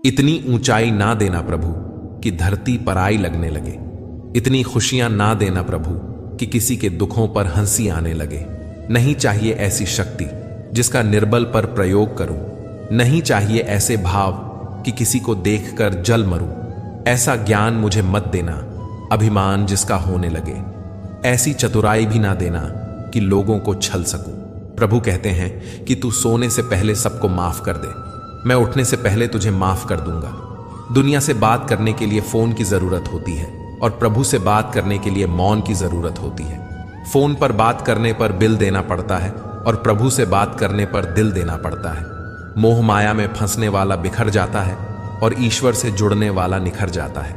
इतनी ऊंचाई ना देना प्रभु कि धरती पराई लगने लगे। इतनी खुशियां ना देना प्रभु कि किसी के दुखों पर हंसी आने लगे। नहीं चाहिए ऐसी शक्ति जिसका निर्बल पर प्रयोग करूं। नहीं चाहिए ऐसे भाव कि किसी को देखकर जल मरूं। ऐसा ज्ञान मुझे मत देना, अभिमान जिसका होने लगे। ऐसी चतुराई भी ना देना कि लोगों को छल सकूं। प्रभु कहते हैं कि तू सोने से पहले सबको माफ कर दे, मैं उठने से पहले तुझे माफ कर दूंगा। दुनिया से बात करने के लिए फोन की जरूरत होती है और प्रभु से बात करने के लिए मौन की जरूरत होती है। फोन पर बात करने पर बिल देना पड़ता है और प्रभु से बात करने पर दिल देना पड़ता है। मोह माया में फंसने वाला बिखर जाता है और ईश्वर से जुड़ने वाला निखर जाता है।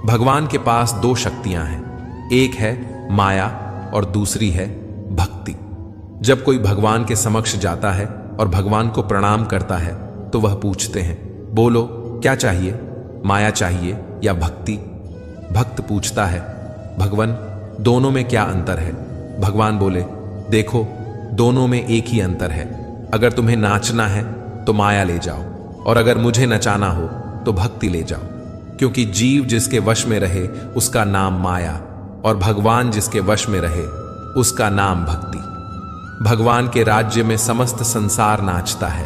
भगवान के पास दो शक्तियां हैं, एक है माया और दूसरी है भक्ति। जब कोई भगवान के समक्ष जाता है और भगवान को प्रणाम करता है तो वह पूछते हैं, बोलो क्या चाहिए, माया चाहिए या भक्ति? भक्त पूछता है, भगवान दोनों में क्या अंतर है? भगवान बोले, देखो दोनों में एक ही अंतर है। अगर तुम्हें नाचना है तो माया ले जाओ और अगर मुझे नचाना हो तो भक्ति ले जाओ। क्योंकि जीव जिसके वश में रहे उसका नाम माया और भगवान जिसके वश में रहे उसका नाम भक्ति। भगवान के राज्य में समस्त संसार नाचता है,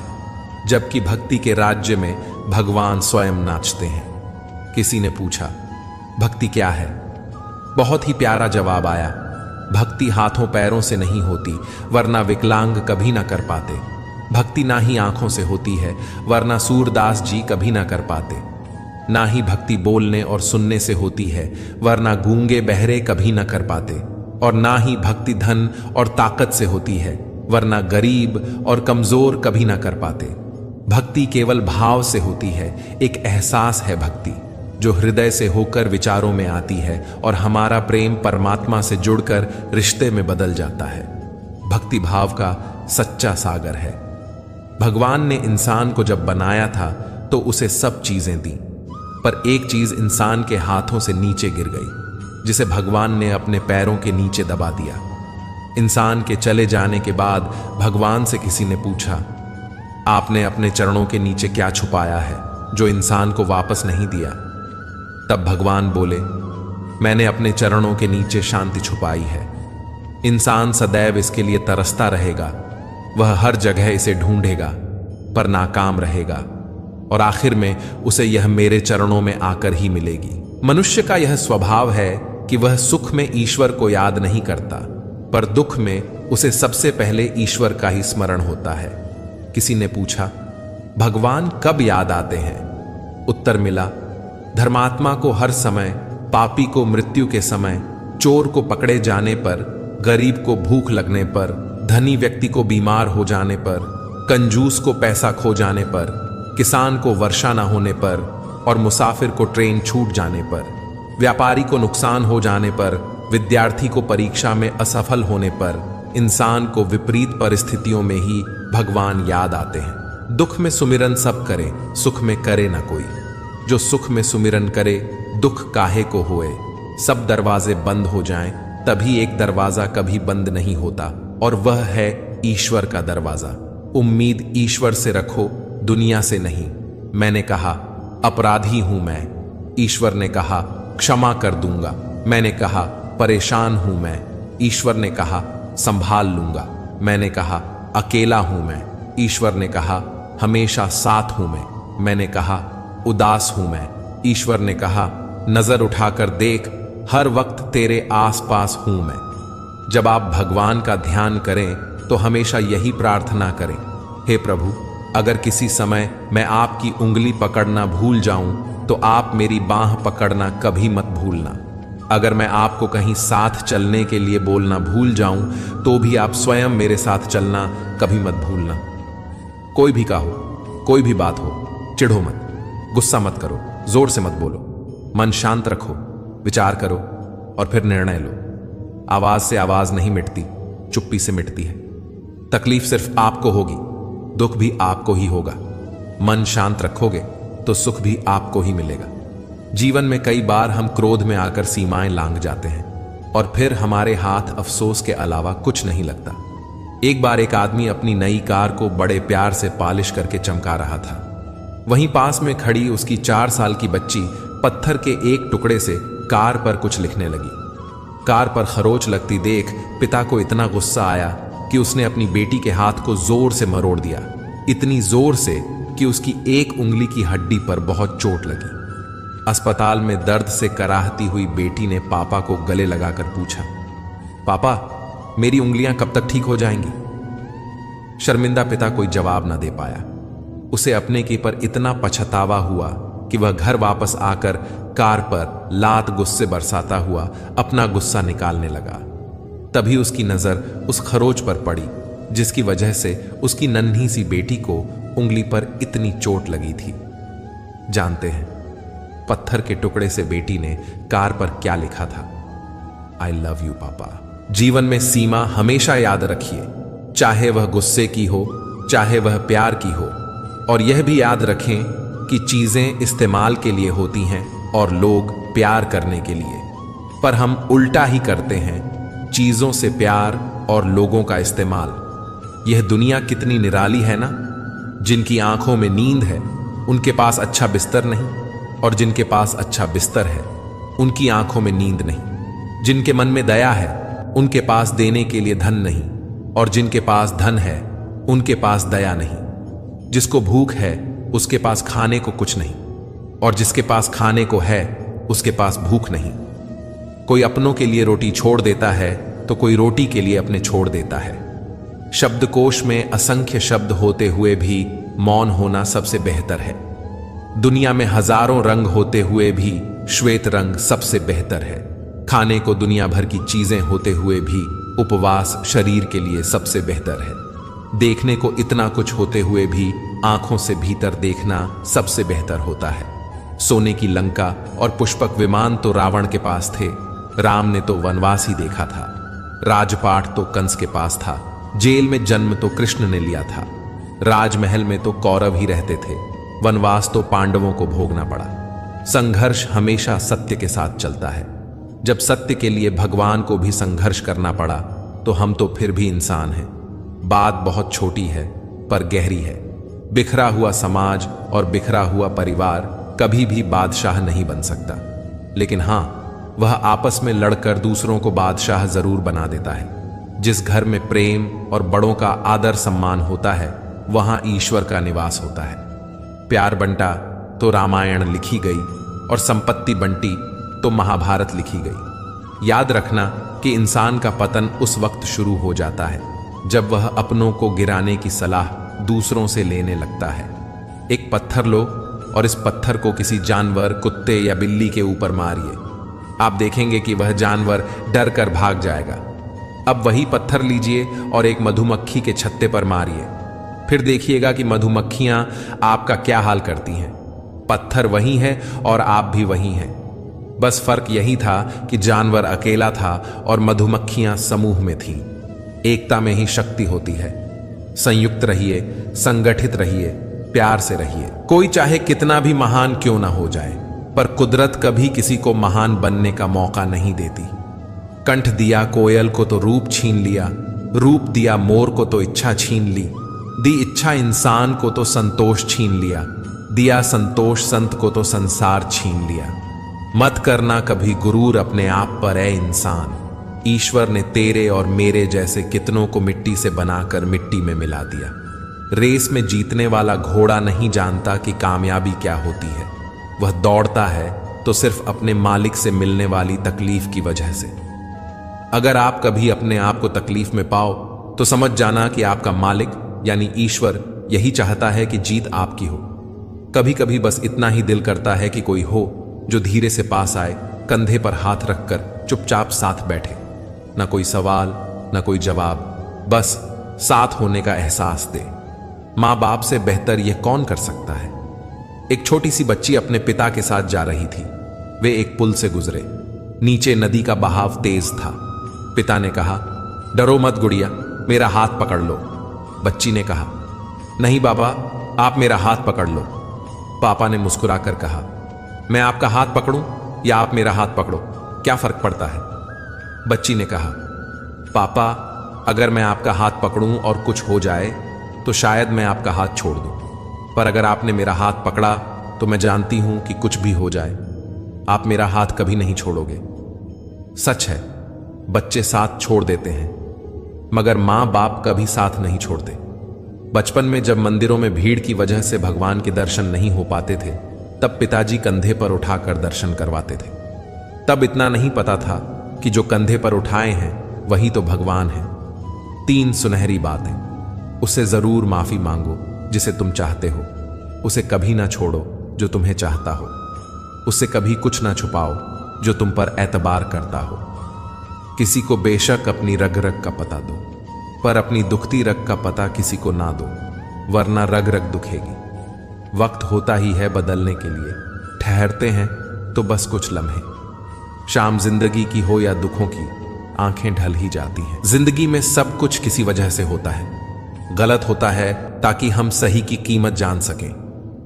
जबकि भक्ति के राज्य में भगवान स्वयं नाचते हैं। किसी ने पूछा, भक्ति क्या है? बहुत ही प्यारा जवाब आया, भक्ति हाथों पैरों से नहीं होती वरना विकलांग कभी ना कर पाते। भक्ति ना ही आंखों से होती है वरना सूरदास जी कभी ना कर पाते। ना ही भक्ति बोलने और सुनने से होती है वरना गूंगे बहरे कभी ना कर पाते। और ना ही भक्ति धन और ताकत से होती है वरना गरीब और कमजोर कभी ना कर पाते। भक्ति केवल भाव से होती है, एक एहसास है भक्ति जो हृदय से होकर विचारों में आती है और हमारा प्रेम परमात्मा से जुड़कर रिश्ते में बदल जाता है। भक्ति भाव का सच्चा सागर है। भगवान ने इंसान को जब बनाया था तो उसे सब चीजें दी, पर एक चीज इंसान के हाथों से नीचे गिर गई, जिसे भगवान ने अपने पैरों के नीचे दबा दिया। इंसान के चले जाने के बाद भगवान से किसी ने पूछा, आपने अपने चरणों के नीचे क्या छुपाया है जो इंसान को वापस नहीं दिया? तब भगवान बोले, मैंने अपने चरणों के नीचे शांति छुपाई है। इंसान सदैव इसके लिए तरसता रहेगा, वह हर जगह इसे ढूंढेगा पर नाकाम रहेगा और आखिर में उसे यह मेरे चरणों में आकर ही मिलेगी। मनुष्य का यह स्वभाव है कि वह सुख में ईश्वर को याद नहीं करता, पर दुख में उसे सबसे पहले ईश्वर का ही स्मरण होता है। किसी ने पूछा, भगवान कब याद आते हैं? उत्तर मिला, धर्मात्मा को हर समय, पापी को मृत्यु के समय, चोर को पकड़े जाने पर, गरीब को भूख लगने पर, धनी व्यक्ति को बीमार हो जाने पर, कंजूस को पैसा खो जाने पर, किसान को वर्षा न होने पर और मुसाफिर को ट्रेन छूट जाने पर, व्यापारी को नुकसान हो जाने पर, विद्यार्थी को परीक्षा में असफल होने पर, इंसान को विपरीत परिस्थितियों में ही भगवान याद आते हैं। दुख में सुमिरन सब करे, सुख में करे न कोई। जो सुख में सुमिरन करे, दुख काहे को होए। सब दरवाजे बंद हो जाएं, तभी एक दरवाजा कभी बंद नहीं होता और वह है ईश्वर का दरवाजा। उम्मीद ईश्वर से रखो, दुनिया से नहीं। मैंने कहा, अपराधी हूं मैं। ईश्वर ने कहा, क्षमा कर दूंगा। मैंने कहा, परेशान हूं मैं। ईश्वर ने कहा, संभाल लूंगा। मैंने कहा, अकेला हूं मैं। ईश्वर ने कहा, हमेशा साथ हूं मैं। मैंने कहा, उदास हूं मैं। ईश्वर ने कहा, नजर उठाकर देख, हर वक्त तेरे आसपास हूं मैं। जब आप भगवान का ध्यान करें तो हमेशा यही प्रार्थना करें, हे प्रभु, अगर किसी समय मैं आपकी उंगली पकड़ना भूल जाऊं तो आप मेरी बांह पकड़ना कभी मत भूलना। अगर मैं आपको कहीं साथ चलने के लिए बोलना भूल जाऊं तो भी आप स्वयं मेरे साथ चलना कभी मत भूलना। कोई भी कहो, कोई भी बात हो, चिढ़ो मत, गुस्सा मत करो, जोर से मत बोलो, मन शांत रखो, विचार करो और फिर निर्णय लो। आवाज से आवाज नहीं मिटती, चुप्पी से मिटती है। तकलीफ सिर्फ आपको होगी, दुख भी आपको ही होगा। मन शांत रखोगे तो सुख भी आपको ही मिलेगा। जीवन में कई बार हम क्रोध में आकर सीमाएं लांघ जाते हैं और फिर हमारे हाथ अफसोस के अलावा कुछ नहीं लगता। एक बार एक आदमी अपनी नई कार को बड़े प्यार से पॉलिश करके चमका रहा था। वहीं पास में खड़ी उसकी 4 साल की बच्ची पत्थर के एक टुकड़े से कार पर कुछ लिखने लगी। कार पर खरोच लगती देख पिता को इतना गुस्सा आया कि उसने अपनी बेटी के हाथ को जोर से मरोड़ दिया, इतनी जोर से कि उसकी एक उंगली की हड्डी पर बहुत चोट लगी। अस्पताल में दर्द से कराहती हुई बेटी ने पापा को गले लगाकर पूछा, पापा मेरी उंगलियां कब तक ठीक हो जाएंगी? शर्मिंदा पिता कोई जवाब ना दे पाया। उसे अपने की पर इतना पछतावा हुआ कि वह घर वापस आकर कार पर लात गुस्से बरसाता हुआ अपना गुस्सा निकालने लगा। तभी उसकी नजर उस खरोच पर पड़ी जिसकी वजह से उसकी नन्ही सी बेटी को उंगली पर इतनी चोट लगी थी। जानते हैं पत्थर के टुकड़े से बेटी ने कार पर क्या लिखा था? आई लव यू पापा। जीवन में सीमा हमेशा याद रखिए, चाहे वह गुस्से की हो चाहे वह प्यार की हो, और यह भी याद रखें कि चीजें इस्तेमाल के लिए होती हैं और लोग प्यार करने के लिए, पर हम उल्टा ही करते हैं, चीजों से प्यार और लोगों का इस्तेमाल। यह दुनिया कितनी निराली है ना। जिनकी आंखों में नींद है उनके पास अच्छा बिस्तर नहीं, और जिनके पास अच्छा बिस्तर है उनकी आंखों में नींद नहीं। जिनके मन में दया है उनके पास देने के लिए धन नहीं, और जिनके पास धन है उनके पास दया नहीं। जिसको भूख है उसके पास खाने को कुछ नहीं, और जिसके पास खाने को है उसके पास भूख नहीं। कोई अपनों के लिए रोटी छोड़ देता है तो कोई रोटी के लिए अपने छोड़ देता है। शब्दकोश में असंख्य शब्द होते हुए भी मौन होना सबसे बेहतर है। दुनिया में हजारों रंग होते हुए भी श्वेत रंग सबसे बेहतर है। खाने को दुनिया भर की चीजें होते हुए भी उपवास शरीर के लिए सबसे बेहतर है। देखने को इतना कुछ होते हुए भी आंखों से भीतर देखना सबसे बेहतर होता है। सोने की लंका और पुष्पक विमान तो रावण के पास थे, राम ने तो वनवास ही देखा था। राजपाट तो कंस के पास था, जेल में जन्म तो कृष्ण ने लिया था। राजमहल में तो कौरव ही रहते थे, वनवास तो पांडवों को भोगना पड़ा। संघर्ष हमेशा सत्य के साथ चलता है। जब सत्य के लिए भगवान को भी संघर्ष करना पड़ा तो हम तो फिर भी इंसान हैं। बात बहुत छोटी है पर गहरी है। बिखरा हुआ समाज और बिखरा हुआ परिवार कभी भी बादशाह नहीं बन सकता, लेकिन हां, वह आपस में लड़कर दूसरों को बादशाह जरूर बना देता है। जिस घर में प्रेम और बड़ों का आदर सम्मान होता है वहां ईश्वर का निवास होता है। प्यार बंटा तो रामायण लिखी गई, और संपत्ति बंटी तो महाभारत लिखी गई। याद रखना कि इंसान का पतन उस वक्त शुरू हो जाता है जब वह अपनों को गिराने की सलाह दूसरों से लेने लगता है। एक पत्थर लो और इस पत्थर को किसी जानवर, कुत्ते या बिल्ली के ऊपर मारिए। आप देखेंगे कि वह जानवर डर कर भाग जाएगा। अब वही पत्थर लीजिए और एक मधुमक्खी के छत्ते पर मारिए, फिर देखिएगा कि मधुमक्खियां आपका क्या हाल करती हैं। पत्थर वही है और आप भी वही हैं। बस फर्क यही था कि जानवर अकेला था और मधुमक्खियां समूह में थीं। एकता में ही शक्ति होती है। संयुक्त रहिए, संगठित रहिए, प्यार से रहिए। कोई चाहे कितना भी महान क्यों ना हो जाए, पर कुदरत कभी किसी को महान बनने का मौका नहीं देती। कंठ दिया कोयल को तो रूप छीन लिया, रूप दिया मोर को तो इच्छा छीन ली, दी इच्छा इंसान को तो संतोष छीन लिया, दिया संतोष संत को तो संसार छीन लिया। मत करना कभी गुरूर अपने आप पर है इंसान। ईश्वर ने तेरे और मेरे जैसे कितनों को मिट्टी से बनाकर मिट्टी में मिला दिया। रेस में जीतने वाला घोड़ा नहीं जानता कि कामयाबी क्या होती है। वह दौड़ता है तो सिर्फ अपने मालिक से मिलने वाली तकलीफ की वजह से। अगर आप कभी अपने आप को तकलीफ में पाओ तो समझ जाना कि आपका मालिक यानी ईश्वर यही चाहता है कि जीत आपकी हो। कभी कभी बस इतना ही दिल करता है कि कोई हो जो धीरे से पास आए, कंधे पर हाथ रखकर चुपचाप साथ बैठे। ना कोई सवाल, ना कोई जवाब, बस साथ होने का एहसास दे। माँ बाप से बेहतर यह कौन कर सकता है। एक छोटी सी बच्ची अपने पिता के साथ जा रही थी। वे एक पुल से गुजरे। नीचे नदी का बहाव तेज था। पिता ने कहा, डरो मत गुड़िया, मेरा हाथ पकड़ लो। बच्ची ने कहा, नहीं बाबा, आप मेरा हाथ पकड़ लो। पापा ने मुस्कुराकर कहा, मैं आपका हाथ पकड़ूं या आप मेरा हाथ पकड़ो, क्या फर्क पड़ता है। बच्ची ने कहा, पापा, अगर मैं आपका हाथ पकड़ूं और कुछ हो जाए तो शायद मैं आपका हाथ छोड़ दूं। पर अगर आपने मेरा हाथ पकड़ा तो मैं जानती हूं कि कुछ भी हो जाए, आप मेरा हाथ कभी नहीं छोड़ोगे। सच है, बच्चे साथ छोड़ देते हैं, मगर मां बाप कभी साथ नहीं छोड़ते। बचपन में जब मंदिरों में भीड़ की वजह से भगवान के दर्शन नहीं हो पाते थे, तब पिताजी कंधे पर उठाकर दर्शन करवाते थे। तब इतना नहीं पता था कि जो कंधे पर उठाए हैं वही तो भगवान है। 3 सुनहरी बातें। उससे जरूर माफी मांगो जिसे तुम चाहते हो, उसे कभी ना छोड़ो जो तुम्हें चाहता हो, उससे कभी कुछ ना छुपाओ जो तुम पर एतबार करता हो। किसी को बेशक अपनी रग रग का पता दो, पर अपनी दुखती रग का पता किसी को ना दो, वरना रग रग दुखेगी। वक्त होता ही है बदलने के लिए, ठहरते हैं तो बस कुछ लम्हे। शाम जिंदगी की हो या दुखों की, आंखें ढल ही जाती हैं। जिंदगी में सब कुछ किसी वजह से होता है। गलत होता है ताकि हम सही की कीमत जान सकें।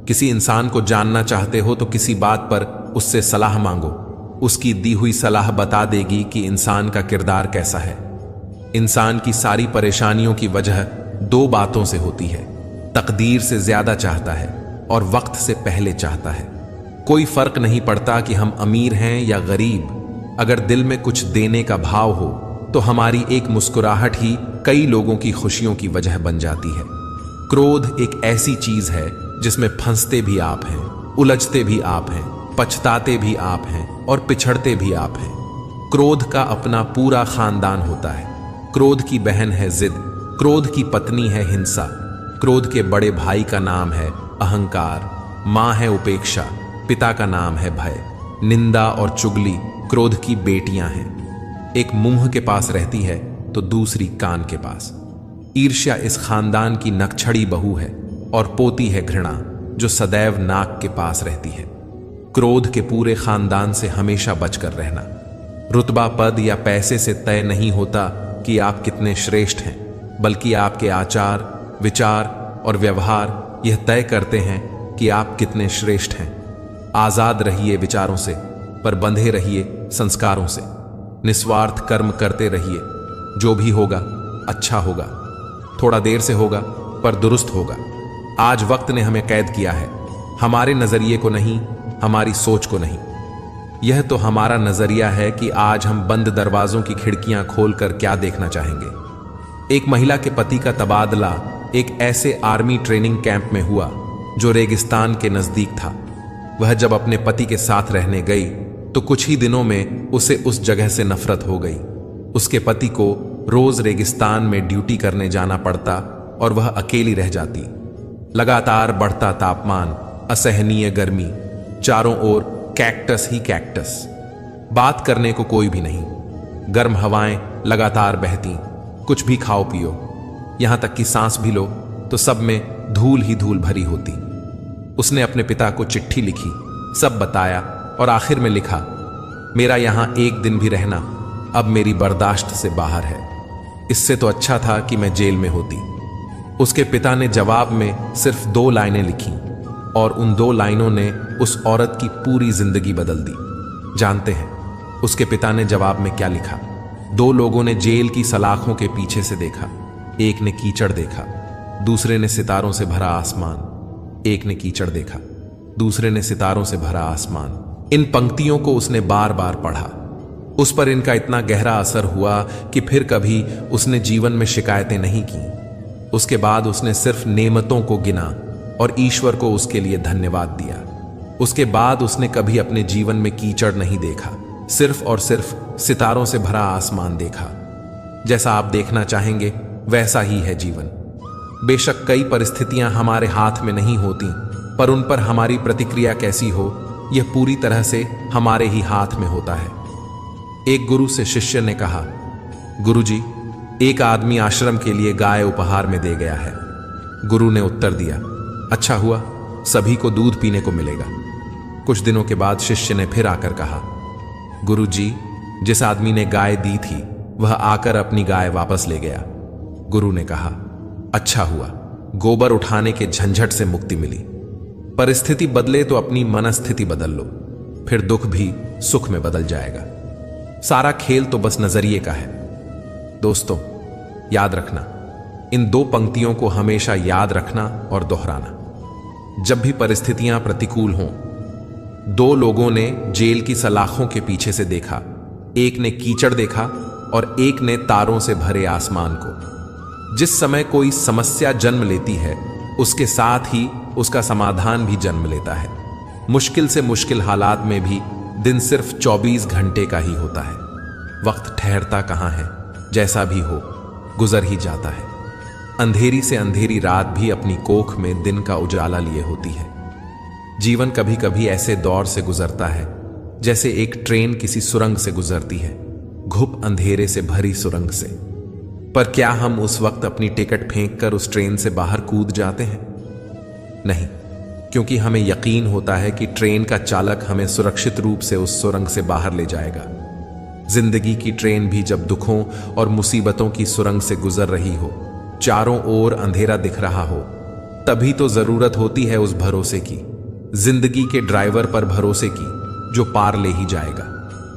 किसी इंसान को जानना चाहते हो तो किसी बात पर उससे सलाह मांगो, उसकी दी हुई सलाह बता देगी कि इंसान का किरदार कैसा है। इंसान की सारी परेशानियों की वजह 2 बातों से होती है, तकदीर से ज्यादा चाहता है और वक्त से पहले चाहता है। कोई फर्क नहीं पड़ता कि हम अमीर हैं या गरीब, अगर दिल में कुछ देने का भाव हो तो हमारी एक मुस्कुराहट ही कई लोगों की खुशियों की वजह बन जाती है। क्रोध एक ऐसी चीज है जिसमें फंसते भी आप हैं, उलझते भी आप हैं, पछताते भी आप हैं और पिछड़ते भी आप हैं। क्रोध का अपना पूरा खानदान होता है। क्रोध की बहन है जिद, क्रोध की पत्नी है हिंसा, क्रोध के बड़े भाई का नाम है अहंकार, मां है उपेक्षा, पिता का नाम है भय। निंदा और चुगली क्रोध की बेटियां हैं। एक मुंह के पास रहती है तो दूसरी कान के पास। ईर्ष्या इस खानदान की नकछड़ी बहू है और पोती है घृणा, जो सदैव नाक के पास रहती है। क्रोध के पूरे खानदान से हमेशा बचकर रहना। रुतबा, पद या पैसे से तय नहीं होता कि आप कितने श्रेष्ठ हैं, बल्कि आपके आचार, विचार और व्यवहार यह तय करते हैं कि आप कितने श्रेष्ठ हैं। आजाद रहिए विचारों से, पर बंधे रहिए संस्कारों से। निस्वार्थ कर्म करते रहिए, जो भी होगा अच्छा होगा, थोड़ा देर से होगा पर दुरुस्त होगा। आज वक्त ने हमें कैद किया है, हमारे नजरिए को नहीं, हमारी सोच को नहीं। यह तो हमारा नजरिया है कि आज हम बंद दरवाजों की खिड़कियां खोलकर क्या देखना चाहेंगे। एक महिला के पति का तबादला एक ऐसे आर्मी ट्रेनिंग कैंप में हुआ जो रेगिस्तान के नजदीक था। वह जब अपने पति के साथ रहने गई तो कुछ ही दिनों में उसे उस जगह से नफरत हो गई। उसके पति को रोज रेगिस्तान में ड्यूटी करने जाना पड़ता और वह अकेली रह जाती। लगातार बढ़ता तापमान, असहनीय गर्मी, चारों ओर कैक्टस ही कैक्टस, बात करने को कोई भी नहीं। गर्म हवाएं लगातार बहती, कुछ भी खाओ पियो, यहां तक कि सांस भी लो तो सब में धूल ही धूल भरी होती। उसने अपने पिता को चिट्ठी लिखी, सब बताया और आखिर में लिखा, मेरा यहां एक दिन भी रहना अब मेरी बर्दाश्त से बाहर है। इससे तो अच्छा था कि मैं जेल में होती। उसके पिता ने जवाब में सिर्फ 2 लाइनें लिखी और उन 2 लाइनों ने उस औरत की पूरी जिंदगी बदल दी। जानते हैं उसके पिता ने जवाब में क्या लिखा? 2 लोगों ने जेल की सलाखों के पीछे से देखा। एक ने कीचड़ देखा, दूसरे ने सितारों से भरा आसमान। एक ने कीचड़ देखा, दूसरे ने सितारों से भरा आसमान। इन पंक्तियों को उसने बार बार पढ़ा। उस पर इनका इतना गहरा असर हुआ कि फिर कभी उसने जीवन में शिकायतें नहीं की। उसके बाद उसने सिर्फ नेमतों को गिना और ईश्वर को उसके लिए धन्यवाद दिया। उसके बाद उसने कभी अपने जीवन में कीचड़ नहीं देखा, सिर्फ और सिर्फ सितारों से भरा आसमान देखा। जैसा आप देखना चाहेंगे वैसा ही है जीवन। बेशक कई परिस्थितियां हमारे हाथ में नहीं होती, पर उन पर हमारी प्रतिक्रिया कैसी हो यह पूरी तरह से हमारे ही हाथ में होता है। एक गुरु से शिष्य ने कहा, गुरुजी, एक आदमी आश्रम के लिए गाय उपहार में दे गया है। गुरु ने उत्तर दिया, अच्छा हुआ, सभी को दूध पीने को मिलेगा। कुछ दिनों के बाद शिष्य ने फिर आकर कहा, गुरुजी, जिस आदमी ने गाय दी थी वह आकर अपनी गाय वापस ले गया। गुरु ने कहा, अच्छा हुआ, गोबर उठाने के झंझट से मुक्ति मिली। परिस्थिति बदले तो अपनी मनस्थिति बदल लो, फिर दुख भी सुख में बदल जाएगा। सारा खेल तो बस नजरिए का है। दोस्तों, याद रखना, इन 2 पंक्तियों को हमेशा याद रखना और दोहराना। जब भी परिस्थितियां प्रतिकूल हों। दो लोगों ने जेल की सलाखों के पीछे से देखा, एक ने कीचड़ देखा और एक ने तारों से भरे आसमान को। जिस समय कोई समस्या जन्म लेती है, उसके साथ ही उसका समाधान भी जन्म लेता है। मुश्किल से मुश्किल हालात में भी दिन सिर्फ 24 घंटे का ही होता है। वक्त ठहरता कहाँ है, जैसा भी हो गुजर ही जाता है। अंधेरी से अंधेरी रात भी अपनी कोख में दिन का उजाला लिए होती है। जीवन कभी कभी ऐसे दौर से गुजरता है जैसे एक ट्रेन किसी सुरंग से गुजरती है, घुप अंधेरे से भरी सुरंग से। पर क्या हम उस वक्त अपनी टिकट फेंक कर उस ट्रेन से बाहर कूद जाते हैं? नहीं, क्योंकि हमें यकीन होता है कि ट्रेन का चालक हमें सुरक्षित रूप से उस सुरंग से बाहर ले जाएगा। जिंदगी की ट्रेन भी जब दुखों और मुसीबतों की सुरंग से गुजर रही हो, चारों ओर अंधेरा दिख रहा हो, तभी तो जरूरत होती है उस भरोसे की, जिंदगी के ड्राइवर पर भरोसे की, जो पार ले ही जाएगा।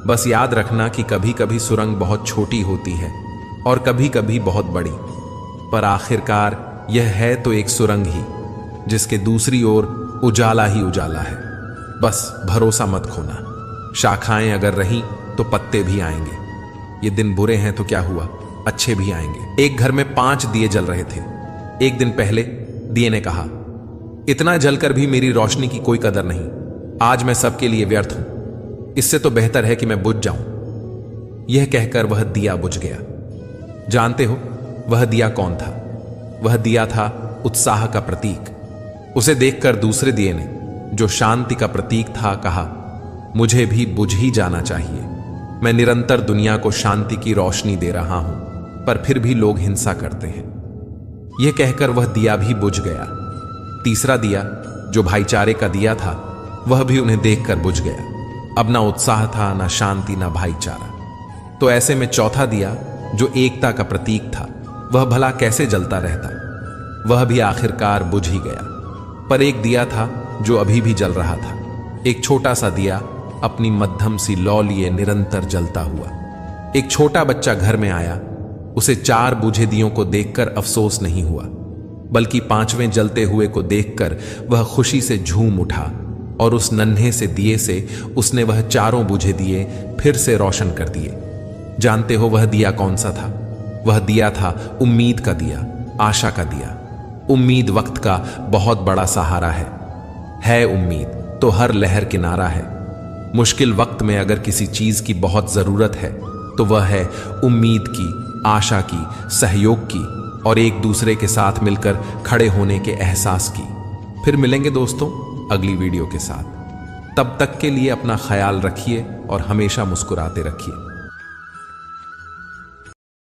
बस याद रखना कि कभी कभी सुरंग बहुत छोटी होती है और कभी कभी बहुत बड़ी, पर आखिरकार यह है तो एक सुरंग ही, जिसके दूसरी ओर उजाला ही उजाला है। बस भरोसा मत खोना। शाखाएं अगर रहीं तो पत्ते भी आएंगे। ये दिन बुरे हैं तो क्या हुआ, अच्छे भी आएंगे। एक घर में 5 दिए जल रहे थे। एक दिन पहले दिए ने कहा, इतना जलकर भी मेरी रोशनी की कोई कदर नहीं, आज मैं सबके लिए व्यर्थ हूं, इससे तो बेहतर है कि मैं बुझ जाऊं। यह कहकर वह दिया बुझ गया। जानते हो वह दिया कौन था? वह दिया था उत्साह का प्रतीक। उसे देखकर दूसरे दिए ने, जो शांति का प्रतीक था, कहा, मुझे भी बुझ ही जाना चाहिए। मैं निरंतर दुनिया को शांति की रोशनी दे रहा हूं, पर फिर भी लोग हिंसा करते हैं। यह कहकर वह दिया भी बुझ गया। तीसरा दिया, जो भाईचारे का दिया था, वह भी उन्हें देखकर बुझ गया। अब ना उत्साह था, ना शांति, ना भाईचारा। तो ऐसे में चौथा दिया, जो एकता का प्रतीक था, वह भला कैसे जलता रहता? वह भी आखिरकार बुझ ही गया। पर एक दिया था जो अभी भी जल रहा था। एक छोटा सा दिया अपनी मध्यम सी लौ लिए निरंतर जलता हुआ। एक छोटा बच्चा घर में आया। उसे 4 बुझे दियों को देखकर अफसोस नहीं हुआ, बल्कि 5वें जलते हुए को देखकर वह खुशी से झूम उठा और उस नन्हे से दिए से उसने वह 4 बुझे दिए फिर से रोशन कर दिए। जानते हो वह दिया कौन सा था? वह दिया था उम्मीद का दिया, आशा का दिया। उम्मीद वक्त का बहुत बड़ा सहारा है उम्मीद तो हर लहर किनारा है। मुश्किल वक्त में अगर किसी चीज की बहुत जरूरत है तो वह है उम्मीद की, आशा की, सहयोग की और एक दूसरे के साथ मिलकर खड़े होने के एहसास की। फिर मिलेंगे दोस्तों अगली वीडियो के साथ। तब तक के लिए अपना ख्याल रखिए और हमेशा मुस्कुराते रखिए।